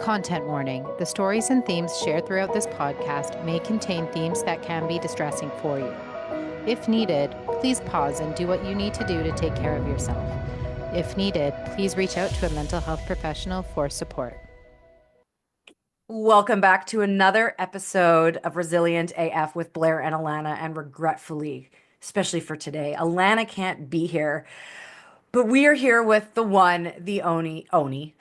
Content warning. The stories and themes shared throughout this podcast may contain themes that can be distressing for you. If needed, please pause and do what you need to do to take care of yourself. If needed, please reach out to a mental health professional for support. Welcome back to another episode of Resilient AF with Blair and Alana. And regretfully, especially for today, Alana can't be here. But we are here with the one, the Oni,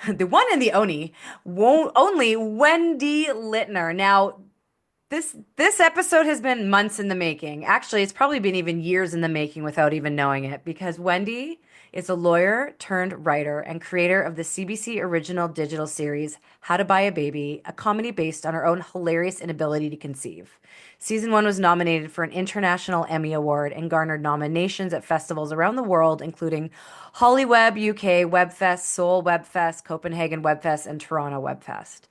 the one and the only Wendy Litner. Now, this episode has been months in the making. Actually, it's probably been even years in the making without even knowing it, because Wendy is a lawyer turned writer and creator of the CBC original digital series How to Buy a Baby, a comedy based on her own hilarious inability to conceive. Season 1 was nominated for an International Emmy Award and garnered nominations at festivals around the world, including HollyWeb UK WebFest, Seoul WebFest, Copenhagen WebFest, and Toronto WebFest.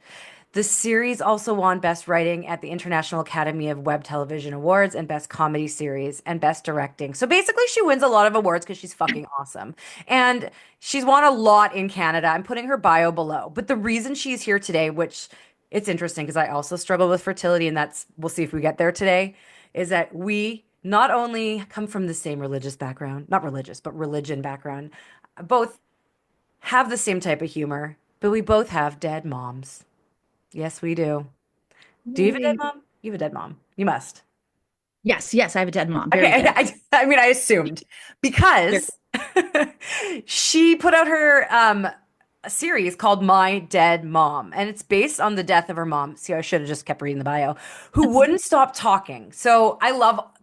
The series also won Best Writing at the International Academy of Web Television Awards and Best Comedy Series and Best Directing. So basically, she wins a lot of awards because she's fucking awesome. And she's won a lot in Canada. I'm putting her bio below. But the reason she's here today, which it's interesting because I also struggle with fertility, and we'll see if we get there today, is that we not only come from the same religious background, not religious, but religion background, both have the same type of humor, but we both have dead moms. Yes, we do. Do you have a dead Yay. mom? You have a dead mom. You must. Yes, I have a dead mom. Very Okay, dead. I mean, I assumed Very- because she put out her a series called My Dead Mom, and it's based on the death of her mom. See, I should have just kept reading the bio, who wouldn't stop talking. So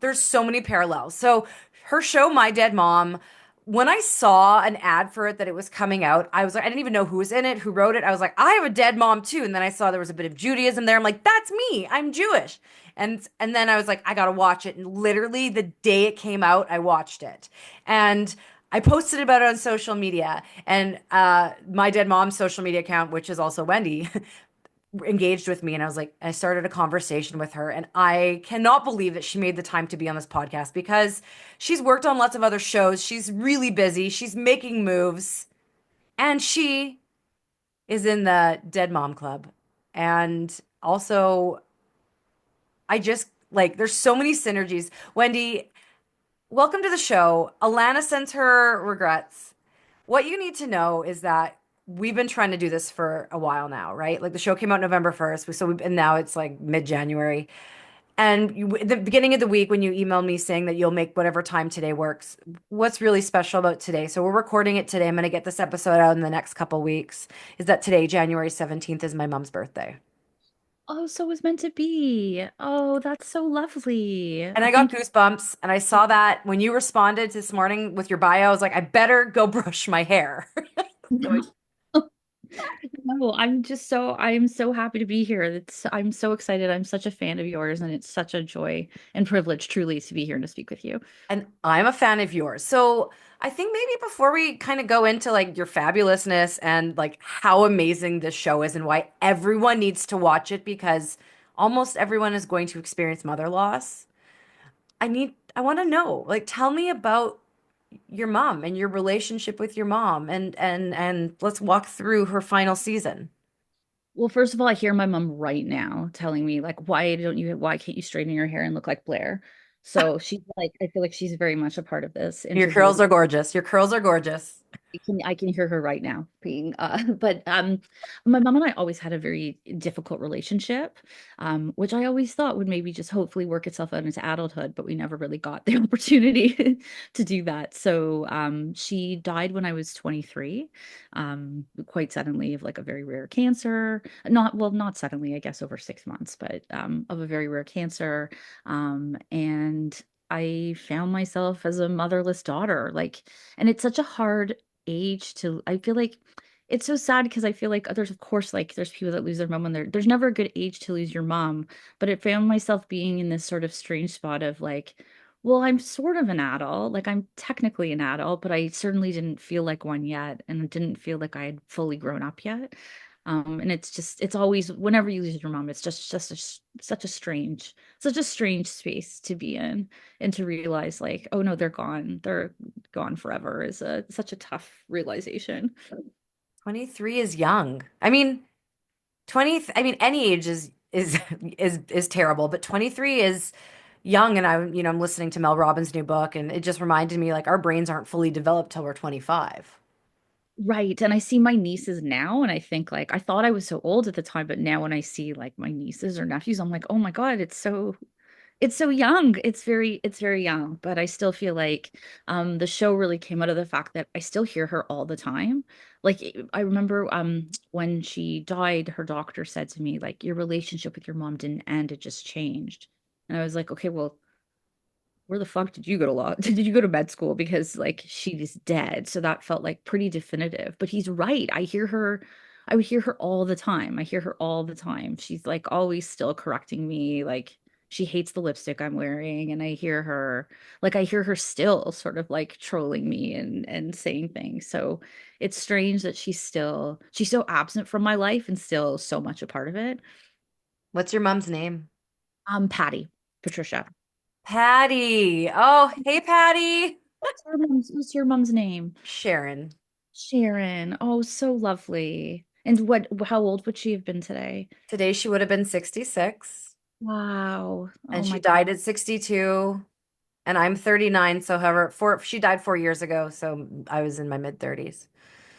there's so many parallels. So her show, My Dead Mom, when I saw an ad for it that it was coming out, I was like, I didn't even know who was in it, who wrote it. I was like, I have a dead mom too. And then I saw there was a bit of Judaism there. I'm like, that's me. I'm Jewish. And then I was like, I gotta watch it. And literally the day it came out, I watched it. And I posted about it on social media. And my dead mom's social media account, which is also Wendy, engaged with me, and I started a conversation with her, and I cannot believe that she made the time to be on this podcast because she's worked on lots of other shows. She's really busy. She's making moves, and she is in the Dead Mom Club. And also, I just there's so many synergies. Wendy, welcome to the show. Alana sends her regrets. What you need to know is that we've been trying to do this for a while now, right? Like the show came out November 1st, and now it's like mid-January. And at the beginning of the week, when you emailed me saying that you'll make whatever time today works, what's really special about today? So we're recording it today. I'm going to get this episode out in the next couple weeks. Is that today, January 17th, is my mom's birthday. Oh, so it was meant to be. Oh, that's so lovely. And I got Thank you. goosebumps. And I saw that when you responded this morning with your bio, I was like, I better go brush my hair. So No, I'm so happy to be here. I'm so excited. I'm such a fan of yours, and it's such a joy and privilege truly to be here and to speak with you. And I'm a fan of yours. So I think maybe before we kind of go into like your fabulousness and like how amazing this show is and why everyone needs to watch it, because almost everyone is going to experience mother loss. I want to know, like, tell me about your mom and your relationship with your mom, and let's walk through her final season. Well, first of all, I hear my mom right now telling me like, why can't you straighten your hair and look like Blair? So she's like, I feel like she's very much a part of this Your interview. curls are gorgeous. Your curls are gorgeous. I can hear her right now being but my mom and I always had a very difficult relationship, which I always thought would maybe just hopefully work itself out into adulthood, but we never really got the opportunity to do that. So she died when I was 23, quite suddenly, of like a very rare cancer. Not suddenly, I guess over 6 months, but of a very rare cancer. And I found myself as a motherless daughter, like, and it's such a hard age to, I feel like it's so sad because I feel like there's, of course, like there's people that lose their mom when there's never a good age to lose your mom, but I found myself being in this sort of strange spot of like, well, I'm sort of an adult, like I'm technically an adult, but I certainly didn't feel like one yet, and it didn't feel like I had fully grown up yet. And it's always, whenever you lose your mom, it's just such a strange space to be in, and to realize like, oh no, they're gone forever is such a tough realization. 23 is young. I mean, I mean, any age is terrible, but 23 is young. And I'm listening to Mel Robbins' new book, and it just reminded me like our brains aren't fully developed till we're 25. Right. And I see my nieces now and I think like I thought I was so old at the time, but now when I see like my nieces or nephews, I'm like, oh my God, it's so young. It's very young. But I still feel like the show really came out of the fact that I still hear her all the time. Like I remember when she died, her doctor said to me, like, your relationship with your mom didn't end, it just changed. And I was like, okay, well, where the fuck did you go to law? Did you go to med school? Because like she's dead. So that felt like pretty definitive. But he's right. I would hear her all the time. I hear her all the time. She's like always still correcting me. Like she hates the lipstick I'm wearing. And I hear her still sort of like trolling me and saying things. So it's strange that she's so absent from my life and still so much a part of it. What's your mom's name? Patty, Patricia. Patty. Oh, hey, Patty. What's your mom's name? Sharon. Sharon. Oh, so lovely. And how old would she have been today? Today she would have been 66, Wow. Oh and she my God. died at 62, and I'm 39. So she died 4 years ago, so I was in my mid 30s.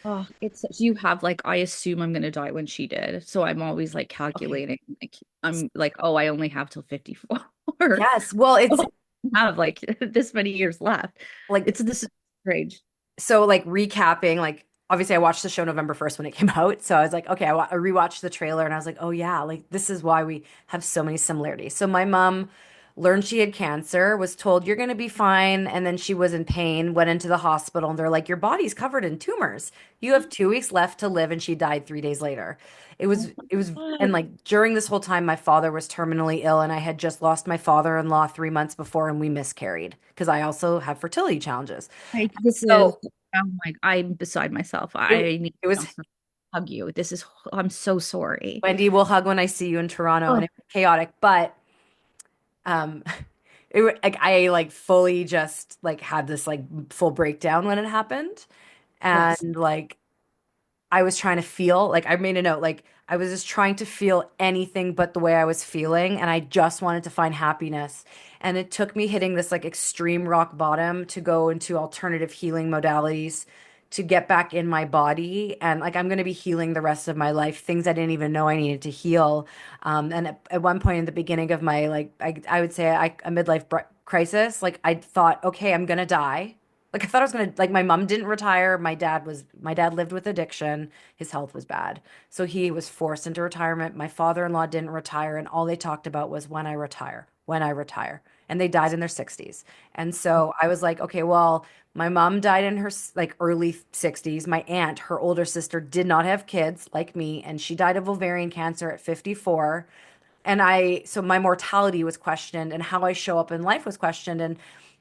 Oh, you have like I assume I'm gonna die when she did. So I'm always like Okay. calculating like I'm like, oh, I only have till 54. Yes. Well, it's Oh, I have like this many years left. like This is strange. so like recapping, like obviously I watched the show November 1st when it came out. So I was like, okay, I rewatched the trailer and I was like, oh yeah, like this is why we have so many similarities. So my mom learned she had cancer, was told you're going to be fine, and then she was in pain, went into the hospital, and they're like, your body's covered in tumors. You have 2 weeks left to live, and she died 3 days later. Oh my And God. like during this whole time, my father was terminally ill, and I had just lost my father-in-law 3 months before, and we miscarried because I also have fertility challenges. Like this is So oh my I'm beside myself. it I need it to was hug you. I'm so sorry. Wendy will hug when I see you in Toronto, and Oh, it was chaotic, but um like I like fully just like had this like full breakdown when it happened. yes. And like I was trying to feel, like I made a note, like I was just trying to feel anything but the way I was feeling, and I just wanted to find happiness. And it took me hitting this like extreme rock bottom to go into alternative healing modalities to get back in my body. And like I'm going to be healing the rest of my life, things I didn't even know I needed to heal. And at one point in the beginning of my like I would say a midlife crisis, like I thought, okay, I'm going to die. Like I thought I was gonna, like, my mom didn't retire. My dad lived with addiction. His health was bad. So he was forced into retirement. My father-in-law didn't retire, and all they talked about was when I retire, when I retire. And they died in their 60s. And so I was like, okay, well, my mom died in her like early 60s. My aunt, her older sister, did not have kids like me, and she died of ovarian cancer at 54. And so my mortality was questioned, and how I show up in life was questioned. And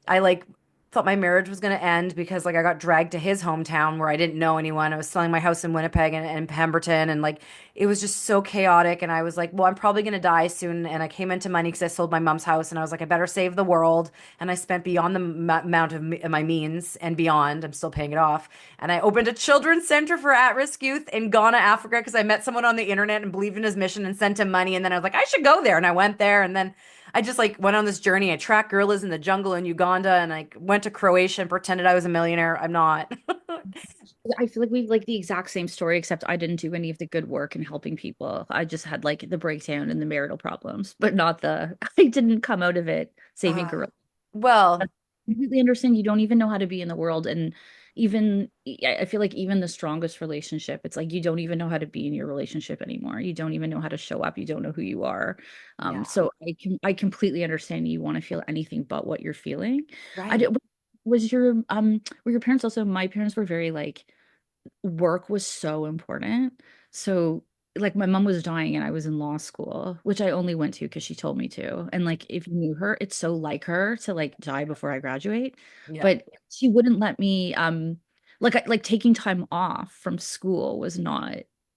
I like thought my marriage was going to end because like I got dragged to his hometown where I didn't know anyone. I was selling my house in Winnipeg and Pemberton, and like it was just so chaotic. And I was like, well, I'm probably going to die soon. And I came into money because I sold my mom's house, and I was like, I better save the world. And I spent beyond the amount of my means and beyond. I'm still paying it off. And I opened a children's center for at-risk youth in Ghana, Africa, because I met someone on the internet and believed in his mission and sent him money. And then I was like, I should go there. And I went there. And then I just like went on this journey. I tracked gorillas in the jungle in Uganda, and I went to Croatia and pretended I was a millionaire. I'm not. I feel like we've like the exact same story, except I didn't do any of the good work in helping people. I just had like the breakdown and the marital problems, but not I didn't come out of it saving Uh, gorillas. I well, completely understand you don't even know how to be in the world. And even, I feel like even the strongest relationship, it's like you don't even know how to be in your relationship anymore. You don't even know how to show up. You don't know who you are. yeah, So I completely understand you want to feel anything but what you're feeling. I right. did, were your parents also, my parents were very like, work was so important. So like my mom was dying and I was in law school, which I only went to because she told me to. And like if you knew her, it's so like her to like die before I graduate. Yeah. But she wouldn't let me like taking time off from school was not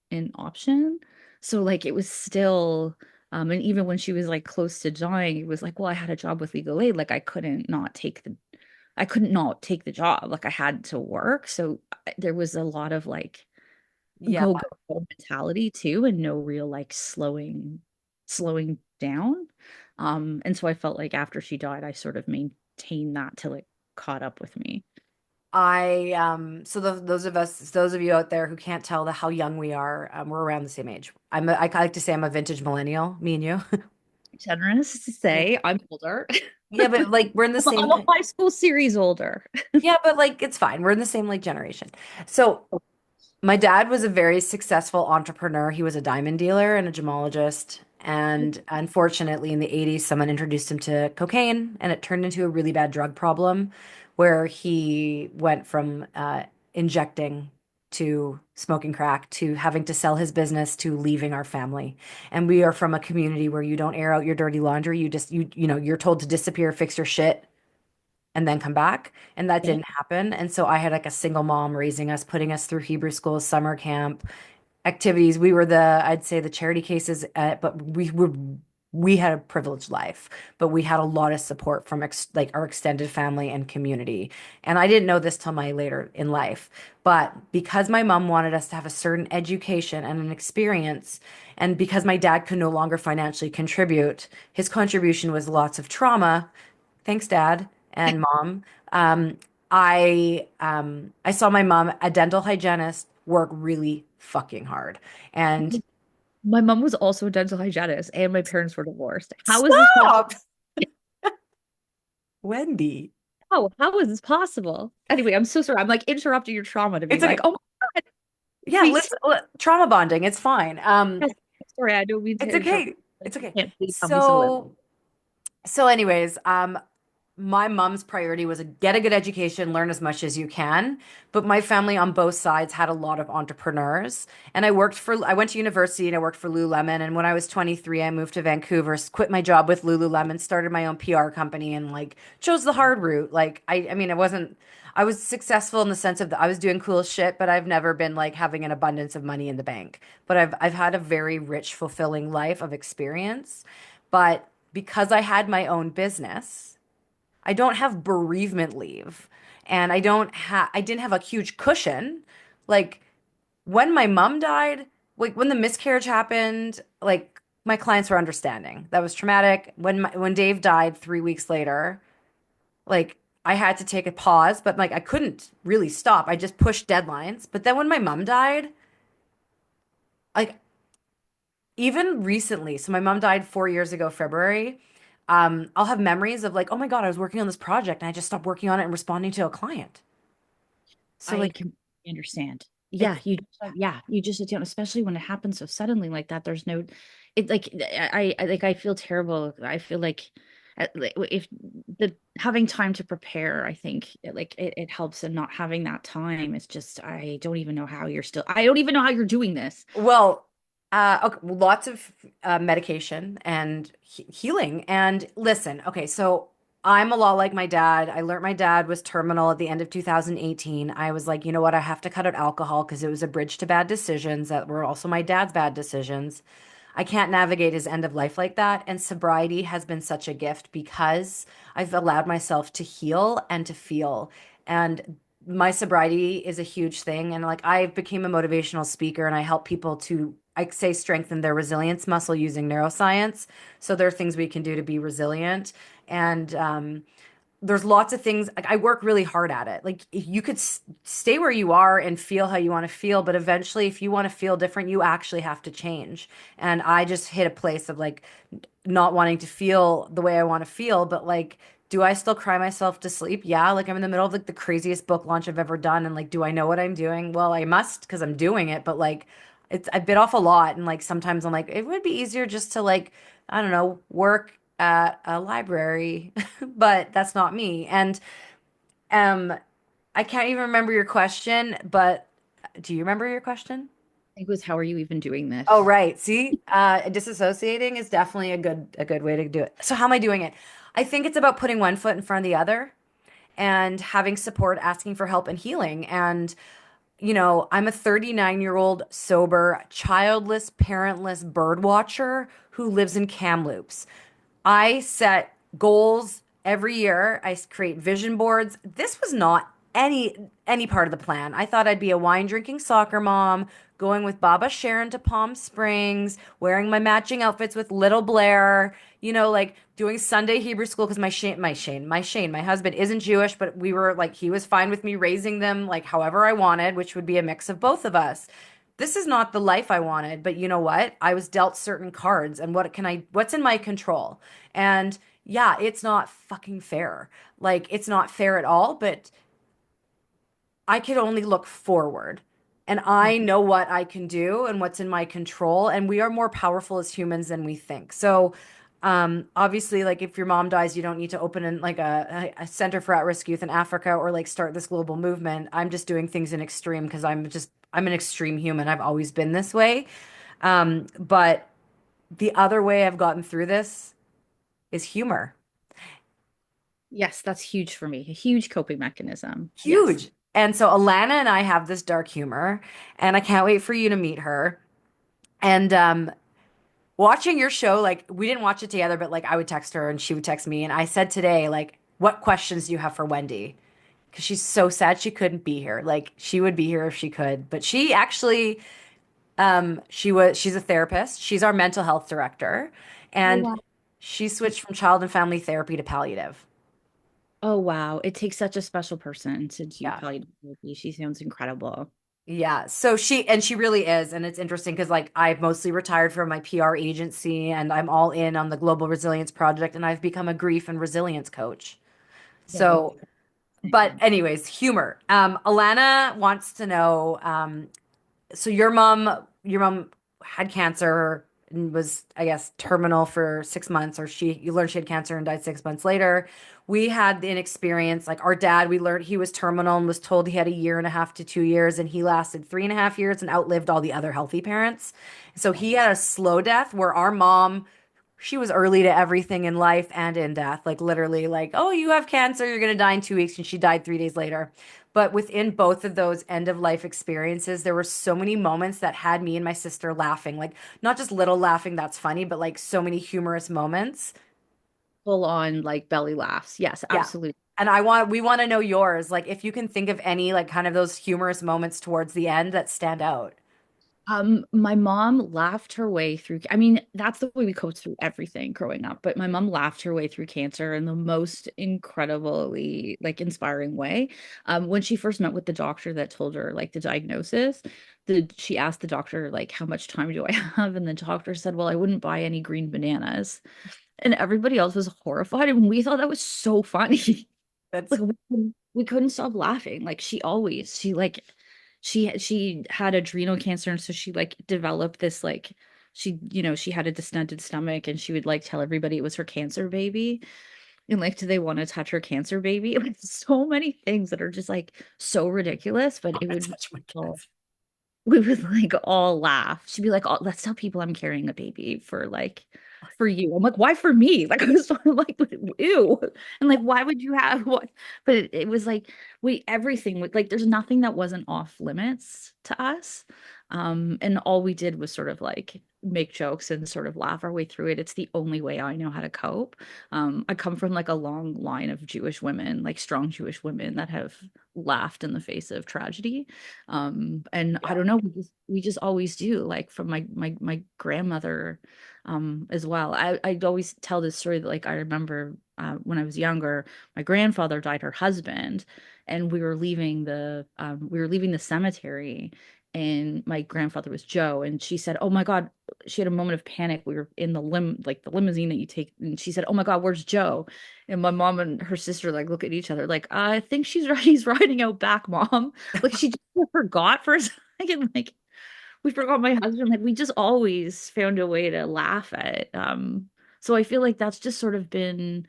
an option. So like it was still and even when she was like close to dying, it was like, well, I had a job with legal aid. Like I couldn't not take the job. Like I had to work. So there was a lot of like Yeah. go mentality too, and no real like slowing down. And so I felt like after she died, I sort of maintained that till it caught up with me. So those of you out there who can't tell how young we are, we're around the same age. I like to say I'm a vintage millennial, me and you. Generous to Yeah. say, I'm older. Yeah, but like we're in the I'm same. a high school series older. Yeah, but like it's fine. We're in the same like generation. So my dad was a very successful entrepreneur. He was a diamond dealer and a gemologist. And unfortunately, in the 80s, someone introduced him to cocaine, and it turned into a really bad drug problem where he went from injecting to smoking crack to having to sell his business to leaving our family. And we are from a community where you don't air out your dirty laundry. You're told to disappear, fix your shit, and then come back. And that Yeah. didn't happen. And so I had like a single mom raising us, putting us through Hebrew school, summer camp, activities. We were I'd say the charity cases, but we had a privileged life, but we had a lot of support from like our extended family and community. And I didn't know this till my later in life. But because my mom wanted us to have a certain education and an experience, and because my dad could no longer financially contribute, his contribution was lots of trauma. Thanks, Dad and Mom. Um, I saw my mom, a dental hygienist, work really fucking hard. And My mom was also a dental hygienist, and my parents were divorced. How is this possible? stop, Wendy. How is this possible? Anyway, I'm so sorry. I'm like interrupting your trauma to be It's like, okay. oh my God, Yeah, we trauma bonding. It's fine. sorry, I don't mean to It's interrupt. okay. Like, It's okay. you can't please tell me to live. So anyways, my mom's priority was get a good education, learn as much as you can. But my family on both sides had a lot of entrepreneurs. And I went to university and I worked for Lululemon. And when I was 23, I moved to Vancouver, quit my job with Lululemon, started my own PR company and like chose the hard route. Like, I mean, I was successful in the sense of that I was doing cool shit, but I've never been like having an abundance of money in the bank. But I've had a very rich, fulfilling life of experience. But because I had my own business, I don't have bereavement leave and I didn't have a huge cushion. Like when my mom died, like when the miscarriage happened, like my clients were understanding. That was traumatic. When Dave died 3 weeks later, like I had to take a pause, but like I couldn't really stop. I just pushed deadlines. But then when my mom died, like even recently, so my mom died 4 years ago, February. I'll have memories of like, oh my God, I was working on this project and I just stopped working on it and responding to a client. So I like can understand. it's Yeah, you just don't, especially when it happens so suddenly like that. There's no, it like I feel terrible. I feel like, if the having time to prepare, I think it helps, and not having that time is just I don't even know how you're still. I don't even know how you're doing this. well, okay, lots of medication and healing. And listen, okay, so I'm a lot like my dad. I learned my dad was terminal at the end of 2018. I was like, you know what? I have to cut out alcohol because it was a bridge to bad decisions that were also my dad's bad decisions. I can't navigate his end of life like that. And sobriety has been such a gift because I've allowed myself to heal and to feel. And my sobriety is a huge thing. And like I became a motivational speaker and I help people to, I say, strengthen their resilience muscle using neuroscience. So there are things we can do to be resilient. And there's lots of things like I work really hard at it. Like if you could stay where you are and feel how you want to feel, but eventually if you want to feel different, you actually have to change. And I just hit a place of like not wanting to feel the way I want to feel, but like do I still cry myself to sleep? Yeah, like I'm in the middle of like the craziest book launch I've ever done and like do I know what I'm doing? Well, I must because I'm doing it, but like I bit off a lot and like sometimes I'm like it would be easier just to like I don't know, work at a library, but that's not me. And um, I can't even remember your question, but do you remember your question? I think it was how are you even doing Oh, this? right. See, disassociating is definitely a good way to do it. So how am I doing it? I think it's about putting one foot in front of the other and having support, asking for help and healing. And I'm a 39-year-old sober, childless, parentless bird watcher who lives in Kamloops. I set goals every year. I create vision boards. This was not any part of the plan. I thought I'd be a wine drinking soccer mom, going with Baba Sharon to Palm Springs, wearing my matching outfits with little Blair, like doing Sunday Hebrew school because my husband isn't Jewish, but we were like, he was fine with me raising them like however I wanted, which would be a mix of both of us. This is not the life I wanted, but you know what? I was dealt certain cards and what's in my control? And yeah, it's not fucking fair. Like, it's not fair at all, but I could only look forward. And Yeah. I know what I can do and what's in my control. And we are more powerful as humans than we think. So, obviously, like if your mom dies, you don't need to open like a center for at-risk youth in Africa or like start this global movement. I'm just doing things in extreme because I'm an extreme human. I've always been this way. But the other way I've gotten through this is humor. Yes, that's huge for me. A huge coping mechanism. Yes. Huge. And so Alana and I have this dark humor, and I can't wait for you to meet her. And watching your show, like we didn't watch it together, but like I would text her and she would text me. And I said today, like, what questions do you have for Wendy? Because she's so sad she couldn't be here. Like she would be here if she could, but she actually, she's a therapist. She's our mental health director, Oh, and wow. she switched from child and family therapy to palliative. Oh, wow. It takes such a special person to do Yeah. palliative therapy. She sounds incredible. Yeah, so she really is, and it's interesting because like I've mostly retired from my PR agency and I'm all in on the Global Resilience Project and I've become a grief and resilience coach. Yes. So, but anyways, humor. Alana wants to know, so your mom had cancer and was, I guess, terminal for 6 months, or you learned she had cancer and died 6 months later. We had an experience, like our dad, we learned he was terminal and was told he had a year and a half to 2 years, and he lasted 3.5 years and outlived all the other healthy parents. So he had a slow death where our mom, she was early to everything in life and in death. Like literally, like, oh, you have cancer, you're gonna die in 2 weeks, and she died 3 days later. But within both of those end of life experiences, there were so many moments that had me and my sister laughing. Like not just little laughing that's funny, but like so many humorous moments. Full on like belly laughs. Yes, Yeah. absolutely. And we want to know yours. Like if you can think of any like kind of those humorous moments towards the end that stand out. My mom laughed her way through. I mean, that's the way we coped through everything growing up. But my mom laughed her way through cancer in the most incredibly like inspiring way. When she first met with the doctor that told her like the diagnosis, she asked the doctor like, "How much time do I have?" And the doctor said, "Well, I wouldn't buy any green bananas." And everybody else was horrified, and we thought that was so funny. That's Like we couldn't stop laughing. Like she like she had adrenal cancer, and so she like developed this like she had a distended stomach, and she would like tell everybody it was her cancer baby. And like, do they want to touch her cancer baby? Like so many things that are just like so ridiculous, but it that's would such all ridiculous. we would like all laugh. She'd be like, "Oh, let's tell people I'm carrying a baby for like for you." I'm like, "Why for me?" Like I was like, "Ew." And like, why would you have what? But it was like everything like there's nothing that wasn't off limits to us. And all we did was sort of like make jokes and sort of laugh our way through it. It's the only way I know how to cope. I come from like a long line of Jewish women, like strong Jewish women that have laughed in the face of tragedy. And I Yeah. don't know, we just always do, like from my grandmother as well. I'd always tell this story that like I remember when I was younger, my grandfather died, her husband, and we were leaving the cemetery, and my grandfather was Joe, and she said, "Oh my God," she had a moment of panic. We were in the limousine that you take, and she said, "Oh my God, where's Joe?" And my mom and her sister like look at each other like, "I think he's riding out back, Mom." Like she just forgot for a second, like we forgot my husband. Like we just always found a way to laugh at it. So I feel like that's just sort of been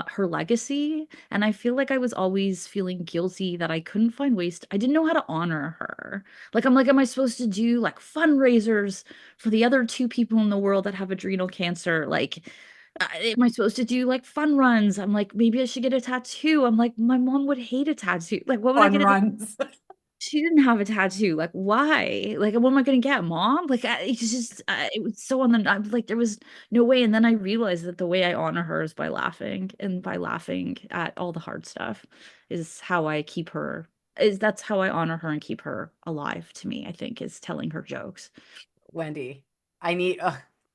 her legacy. And I feel like I was always feeling guilty that I couldn't find ways I didn't know how to honor her. Like I'm like, am I supposed to do like fundraisers for the other two people in the world that have adrenal cancer? Like am I supposed to do like fun runs? I'm like, maybe I should get a tattoo. I'm like, my mom would hate a tattoo. Like, what would I Fun get a runs. she didn't have a tattoo. Like, why? Like, what am I gonna get, Mom? Like, it's just, it was so on the. I'm like, there was no way. And then I realized that the way I honor her is by laughing, and by laughing at all the hard stuff is how I keep her is that's how I honor her and keep her alive to me, I think, is telling her jokes. Wendy, I need,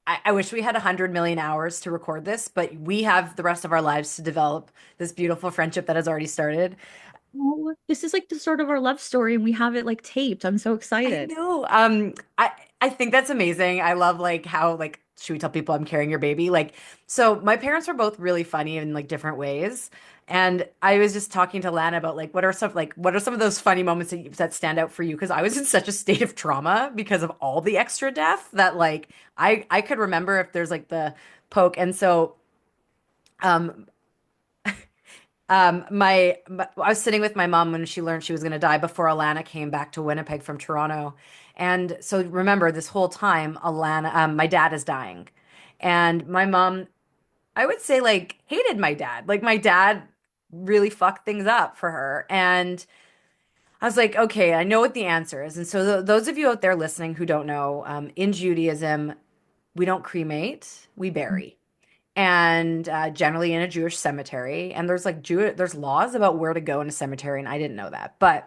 I wish we had 100 million hours to record this, but we have the rest of our lives to develop this beautiful friendship that has already started. Oh, this is like the start of our love story, and we have it like taped. I'm so I excited. know. I think that's amazing. I love like how like should we tell people I'm carrying your baby? Like, so my parents were both really funny in like different ways. And I was just talking to Lana about what are some of those funny moments that stand out for you? Because I was in such a state of trauma because of all the extra death that like I could remember if there's like the poke. And so um I was sitting with my mom when she learned she was going to die before Alana came back to Winnipeg from Toronto. And so remember this whole time Alana my dad is dying. And my mom I would say like hated my dad. Like my dad really fucked things up for her. And I was like, okay, I know what the answer is. And so those of you out there listening who don't know, in Judaism, we don't cremate, we bury and generally in a Jewish cemetery. And there's like there's laws about where to go in a cemetery, and I didn't know that. But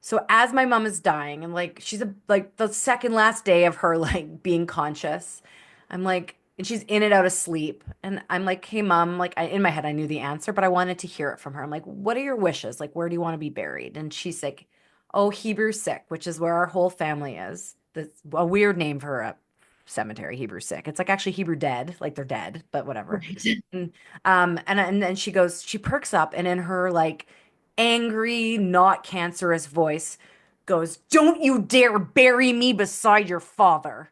so as my mom is dying, and like like the second last day of her like being conscious, I'm like, and she's in and out of sleep, and I'm like, hey mom, like in my head I knew the answer, but I wanted to hear it from her. I'm like, what are your wishes? Like, where do you want to be buried? And she's like, oh, Hebrew Sick, which is where our whole family is. That's a weird name for a cemetery, Hebrew Sick. It's like actually Hebrew Dead, like they're dead, but whatever. Right. And and then she goes, she perks up, and in her like angry, not cancerous voice goes, don't you dare bury me beside your father.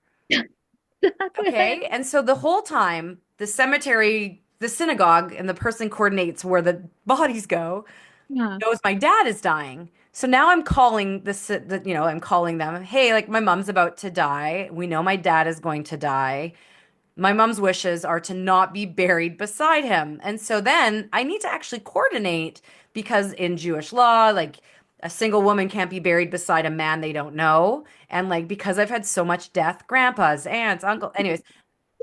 Okay. And so the whole time, the cemetery, the synagogue, and the person coordinates where the bodies go Yeah. knows my dad is dying. So now I'm calling I'm calling them, hey, like my mom's about to die. We know my dad is going to die. My mom's wishes are to not be buried beside him. And so then I need to actually coordinate because in Jewish law, like a single woman can't be buried beside a man they don't know. And like because I've had so much death, grandpas, aunts, uncle. Anyways,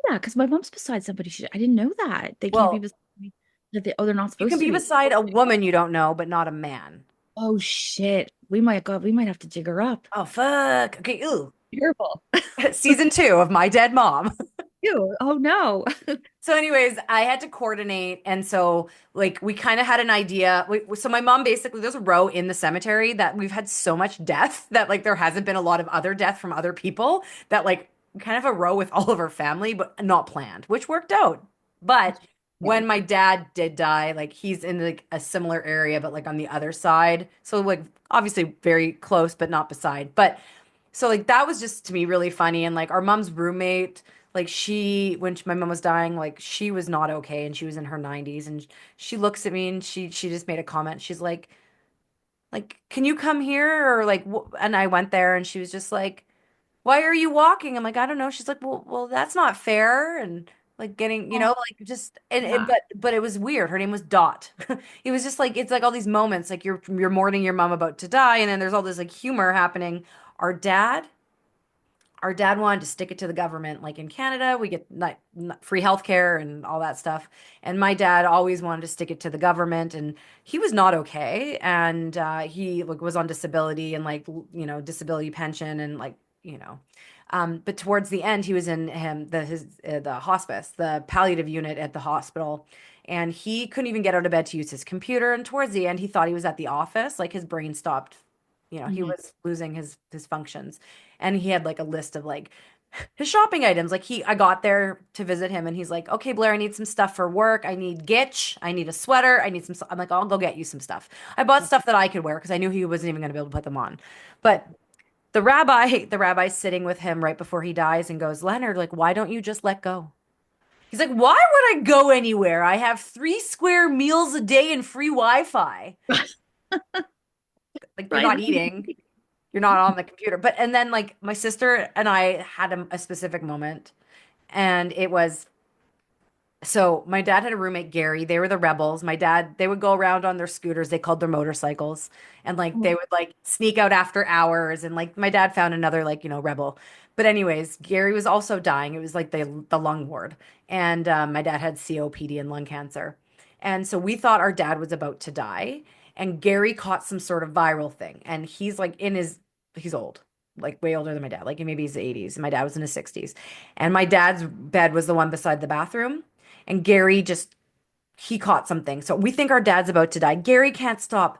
Yeah, because my mom's beside somebody. I didn't know that. They can't be well, beside me. That oh, they're not you can supposed to be be. beside a woman you don't know, but not a man. Oh shit. We might have to dig her up. Oh fuck. Okay, ooh. Careful. Season 2 of My Dead Mom. Ew. Oh no. So, anyways, I had to coordinate. And so, like, we kind of had an idea. So, my mom basically, there's a row in the cemetery that we've had so much death that, like, there hasn't been a lot of other death from other people that, like, kind of a row with all of our family, but not planned, which worked out. But when my dad did die, like, he's in like a similar area, but like on the other side. So, like, obviously very close, but not beside. But so like that was just to me really funny. And like our mom's roommate, like my mom was dying, like she was not okay, and she was in her 90s, and she looks at me and she just made a comment. She's like, can you come here or like? And I went there, and she was just like, why are you walking? I'm like, I don't know. She's like, well, that's not fair. And like getting, Oh, like just yeah. but it was weird. Her name was Dot. It was just like it's like all these moments, like you're mourning your mom about to die, and then there's all this like humor happening. Our dad our dad wanted to stick it to the government. Like in Canada, we get not free healthcare and all that stuff. And my dad always wanted to stick it to the government, and he was not okay. And he like was on disability and like disability pension and like you know. But towards the end, he was in the hospice, the palliative unit at the hospital, and he couldn't even get out of bed to use his computer. And towards the end, he thought he was at the office, like his brain stopped. He Mhm. was losing his functions, and he had like a list of like his shopping items. Like I got there to visit him, and he's like, "Okay, Blair, I need some stuff for work. I need Gitch. I need a sweater. I need some." I'm like, "I'll go get you some stuff." I bought stuff that I could wear because I knew he wasn't even going to be able to put them on. But the rabbi's sitting with him right before he dies and goes, "Leonard, like, why don't you just let go?" He's like, "Why would I go anywhere? I have 3 square meals a day and free Wi-Fi. Like, you're Right. not eating." You're not on the computer. But and then like my sister and I had a specific moment, and it was so my dad had a roommate, Gary. They were the rebels. They would go around on their scooters. They called their motorcycles, and like they would like sneak out after hours. And like my dad found another like rebel. But anyways, Gary was also dying. It was like the lung ward, and my dad had COPD and lung cancer, and so we thought our dad was about to die. and Gary caught some sort of viral thing, and he's like he's old, like way older than my dad, like maybe he's 80s, and my dad was in his 60s, and my dad's bed was the one beside the bathroom, and Gary just he caught something. So we think our dad's about to die. Gary can't stop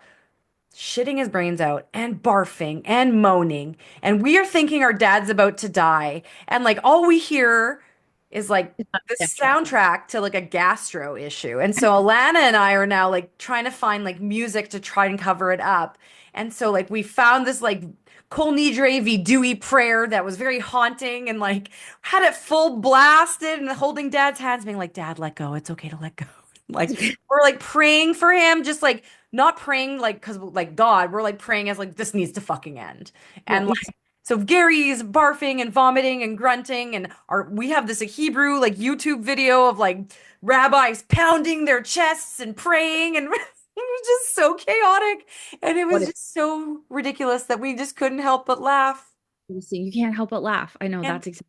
shitting his brains out and barfing and moaning. And we are thinking our dad's about to die. And like all we hear is like the Soundtrack. soundtrack to like a gastro issue. And so Alana and I are now like trying to find like music to try and cover it up. And so like we found this like Kol Nidre Vidui prayer that was very haunting and like had it full blasted and holding dad's hands, being like, Dad, let go. It's okay to let go. Like we're like praying for him, just like not praying like because like God, we're like praying as like this needs to fucking end. And Right. like so Gary's barfing and vomiting and grunting and we have this Hebrew like YouTube video of like rabbis pounding their chests and praying and it was just so chaotic and it What was is just so ridiculous that we just couldn't help but laugh. you can't help but laugh. I know And that's exactly.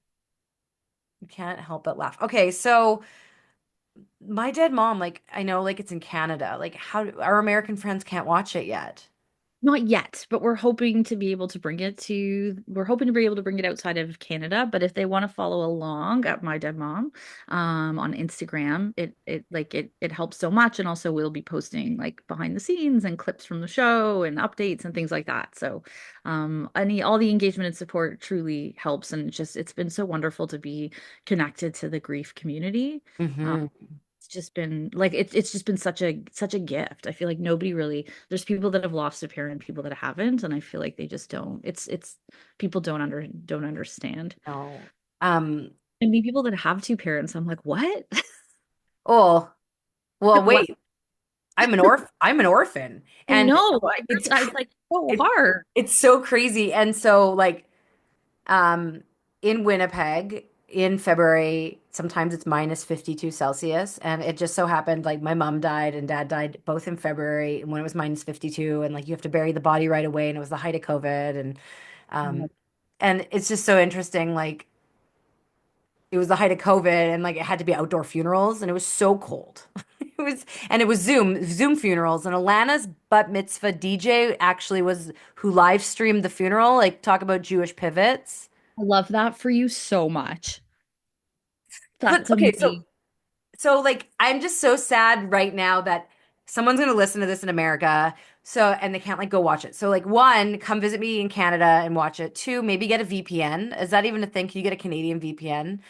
you can't help but laugh. Okay, so my dead mom, like I know like it's in Canada. Like how our American friends can't watch it yet. Not yet, but we're hoping to be able to bring it to, we're hoping to be able to bring it outside of Canada. But if they want to follow along at My Dead Mom, on Instagram, it helps so much. And also we'll be posting like behind the scenes and clips from the show and updates and things like that. So all the engagement and support truly helps. And it's been so wonderful to be connected to the grief community. Um, Hmm. it's just been like it's just been such a gift. I feel like nobody really, there's people that have lost a parent, people that haven't, and I feel like they just don't, it's people don't understand. No. I mean, people that have two parents, I'm like, what? Oh, well, What? wait. I'm an orphan. I And know. it's It's like so it, hard. it's so crazy. And so like um in Winnipeg in February, sometimes it's minus 52 Celsius. And it just so happened like my mom died and dad died both in February and when it was minus 52 and like you have to bury the body right away and it was the height of COVID um and it's just so interesting like it was the height of COVID and like it had to be outdoor funerals and it was so cold. It was Zoom funerals and Alana's bat mitzvah DJ actually was who live streamed the funeral, like talk about Jewish pivots. I love that for you so much. But That's okay, so amazing. So like I'm just so sad right now that someone's gonna listen to this in America. So and they can't like go watch it. So like one, come visit me in Canada and watch it. Two, maybe get a VPN. Is that even a thing? Can you get a Canadian VPN?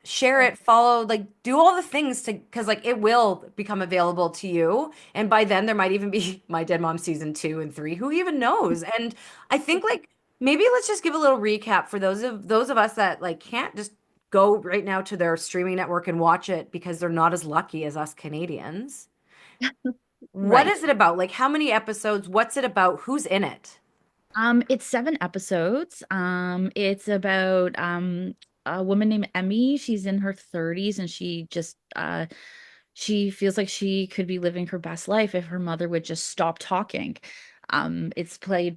Share it, follow, like do all the things to because like it will become available to you. And by then there might even be My Dead Mom season 2 and 3. Who even knows? And I think like maybe let's just give a little recap for those of us that like can't just go right now to their streaming network and watch it because they're not as lucky as us Canadians. What Right. is it about? Like how many episodes? What's it about? Who's in it? It's 7 episodes. It's about a woman named Emmy. She's in her 30s and she feels like she could be living her best life if her mother would just stop talking. It's played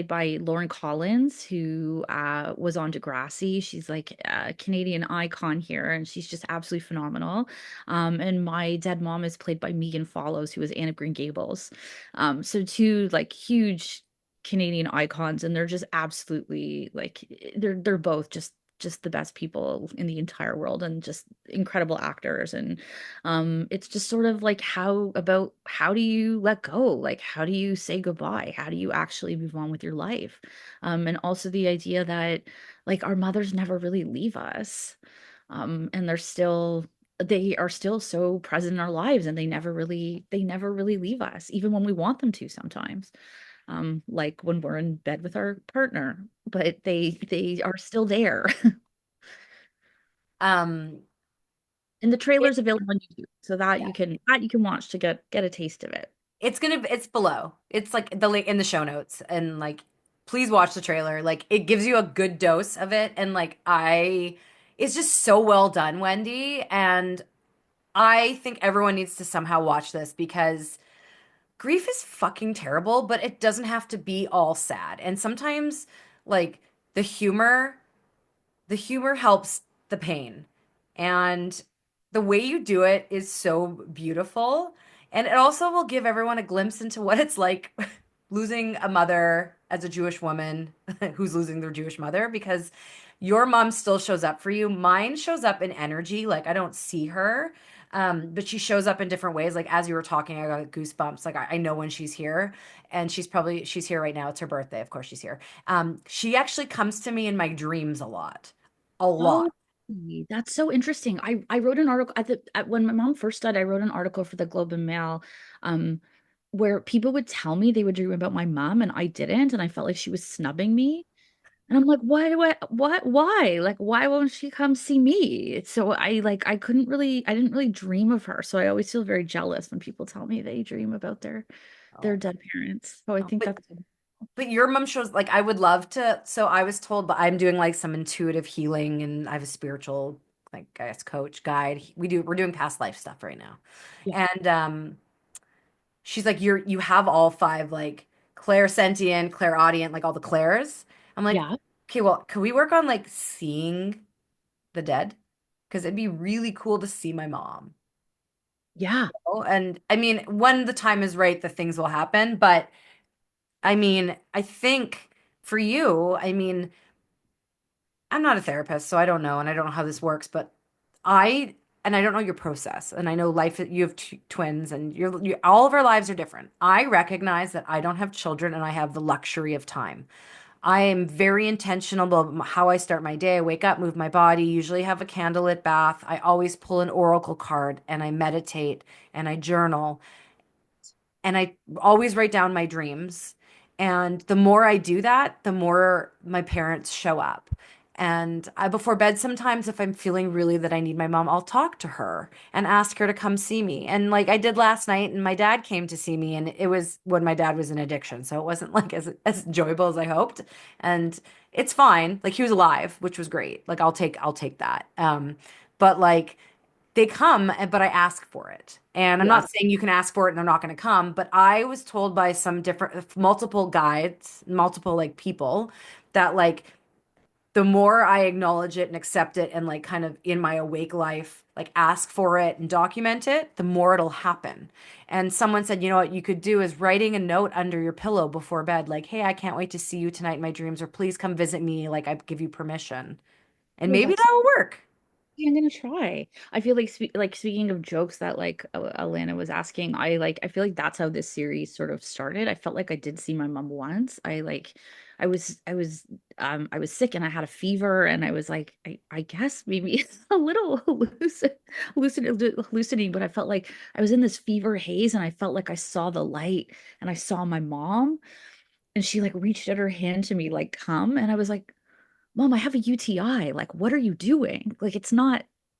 by Lauren Collins, who was on Degrassi. She's like a Canadian icon here, and she's just absolutely phenomenal. And My Dead Mom is played by Megan Follows, who was Anne of Green Gables. So two like huge Canadian icons, and they're just absolutely like they're both just the best people in the entire world and just incredible actors. And it's just sort of like how do you let go? Like how do you say goodbye? How do you actually move on with your life? And also the idea that like our mothers never really leave us. And they are still so present in our lives, and they never really leave us, even when we want them to sometimes. Like when we're in bed with our partner, but they are still there. Um, And the it, trailer's available on YouTube, so that yeah, you can watch to get a taste of it. it's below. It's like the link in the show notes and like please watch the trailer. Like it gives you a good dose of it and like it's just so well done, Wendy, and I think everyone needs to somehow watch this because grief is fucking terrible, but it doesn't have to be all sad. And sometimes like the humor, the humor helps the pain. And the way you do it is so beautiful. And it also will give everyone a glimpse into what it's like losing a mother as a Jewish woman who's losing their Jewish mother, because your mom still shows up for you. Mine shows up in energy. Like I don't see her, but she shows up in different ways. Like as you were talking, I got goosebumps. Like I know when she's here, and she's here right now. It's her birthday. Of course she's here. She actually comes to me in my dreams a lot. A lot. Oh, that's so interesting. I wrote an article when my mom first died. I wrote an article for the Globe and Mail, um, where people would tell me they would dream about my mom and I didn't, and I felt like she was snubbing me. And I'm like, why do I, what, why? Like, why won't she come see me? So I didn't really dream of her. So I always feel very jealous when people tell me they dream about their Oh. dead parents. So I think But that's But your mom shows like I would love to. So I was told, but I'm doing like some intuitive healing, and I have a spiritual like I guess coach guide. We're doing past life stuff right now. yeah, And she's like, you have all five like clairsentient, clairaudient, like all the clairs. I'm like, yeah, okay, well, could we work on like seeing the dead? Because it'd be really cool to see my mom. yeah, And I mean, when the time is right, the things will happen. But I mean, I think for you, I mean, I'm not a therapist, so I don't know, and I don't know how this works, but I don't know your process, and I know life, you have twins, and all of our lives are different. I recognize that I don't have children, and I have the luxury of time. I am very intentional about how I start my day. I wake up, move my body, usually have a candlelit bath. I always pull an oracle card, and I meditate, and I journal, and I always write down my dreams. And the more I do that, the more my parents show up. And before bed, sometimes if I'm feeling really that I need my mom, I'll talk to her and ask her to come see me. And like I did last night, and my dad came to see me, and it was when my dad was in addiction. So it wasn't like as enjoyable as I hoped. And it's fine. Like he was alive, which was great. Like I'll take that. But like they come, but I ask for it. And I'm yeah. not saying you can ask for it and they're not going to come, but I was told by some different, multiple guides, multiple like people that like the more I acknowledge it and accept it and like kind of in my awake life, like ask for it and document it, the more it'll happen. And someone said, you know what you could do is writing a note under your pillow before bed, like, hey, I can't wait to see you tonight in my dreams, or please come visit me. Like I give you permission. And Oh, maybe that's that will work. yeah, I'm gonna try. I feel like speaking of jokes that Alana was asking, I feel like that's how this series sort of started. I felt like I did see my mom once. I was sick and I had a fever and I was like I guess maybe a little hallucinating, but I felt like I was in this fever haze and I felt like I saw the light and I saw my mom and she like reached out her hand to me like come and I was like Mom, I have a UTI. Like, what are you doing? Like, this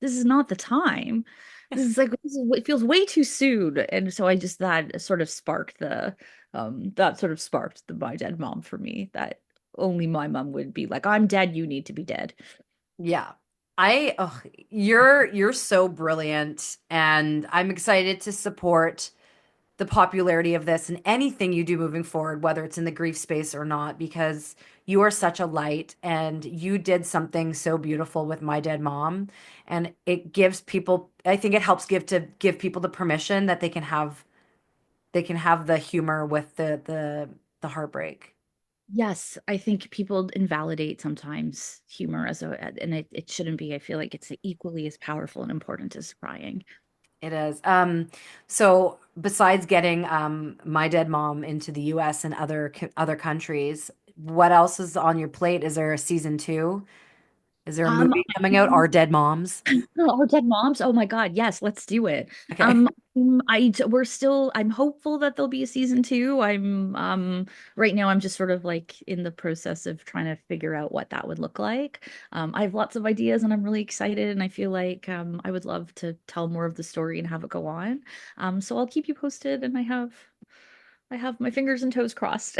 is not the time. It feels way too soon. And so that sort of sparked the my dead mom for me, that only my mom would be like, I'm dead, you need to be dead. Yeah. You're so brilliant, and I'm excited to support the popularity of this and anything you do moving forward, whether it's in the grief space or not, because you are such a light and you did something so beautiful with my dead mom. And it gives people, I think it helps give people the permission that they can have the humor with the heartbreak. Yes, I think people invalidate sometimes humor and it shouldn't be. I feel like it's equally as powerful and important as crying. It is. So besides getting my dead mom into the US and other countries, what else is on your plate? Is there a season two? Is there a Um, movie coming out? Our Dead Moms? Our dead moms. Oh my God. Yes, let's do it. Okay. I'm hopeful that there'll be a season two. Right now I'm just sort of like in the process of trying to figure out what that would look like. I have lots of ideas and I'm really excited and I feel like I would love to tell more of the story and have it go on. So I'll keep you posted and I have my fingers and toes crossed.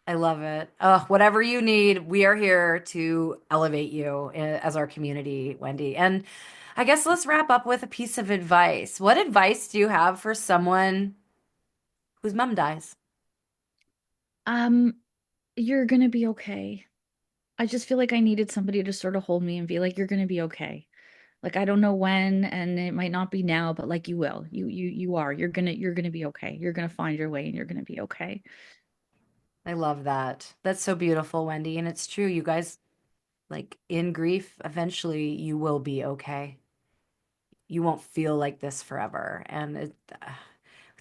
I love it. Whatever you need, we are here to elevate you as our community, Wendy. And I guess let's wrap up with a piece of advice. What advice do you have for someone whose mom dies? Um, you're gonna be okay. I just feel like I needed somebody to sort of hold me and be like, you're gonna be okay. Like, I don't know when, and it might not be now, but like you will. You are. You're gonna be okay. You're gonna find your way and you're gonna be okay. I love that. That's so beautiful, Wendy. And it's true. You guys, like in grief, eventually you will be okay. You won't feel like this forever. And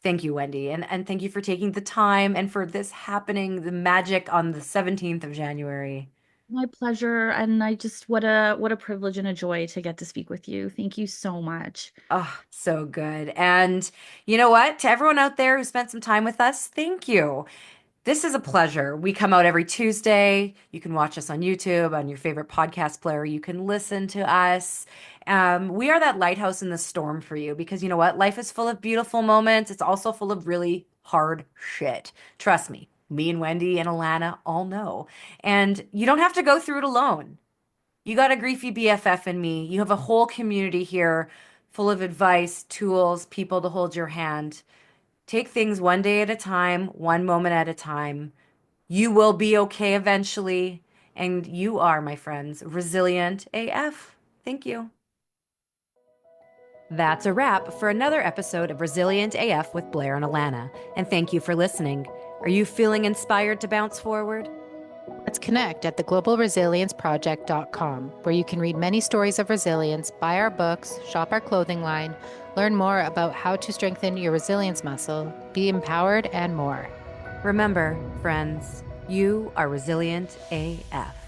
thank you, Wendy. And thank you for taking the time and for this happening, the magic on the 17th of January. My pleasure. And I just, what a privilege and a joy to get to speak with you. Thank you so much. Oh, so good. And you know what? To everyone out there who spent some time with us, thank you. This is a pleasure. We come out every Tuesday. You can watch us on YouTube, on your favorite podcast player. You can listen to us. We are that lighthouse in the storm for you because you know what? Life is full of beautiful moments. It's also full of really hard shit. Trust me, me and Wendy and Alana all know. And you don't have to go through it alone. You got a griefy BFF in me. You have a whole community here full of advice, tools, people to hold your hand. Take things one day at a time, one moment at a time. You will be okay eventually. And you are, my friends, resilient AF. Thank you. That's a wrap for another episode of Resilient AF with Blair and Alana. And thank you for listening. Are you feeling inspired to bounce forward? Let's connect at theglobalresilienceproject.com, where you can read many stories of resilience, buy our books, shop our clothing line, learn more about how to strengthen your resilience muscle, be empowered, and more. Remember, friends, you are resilient AF.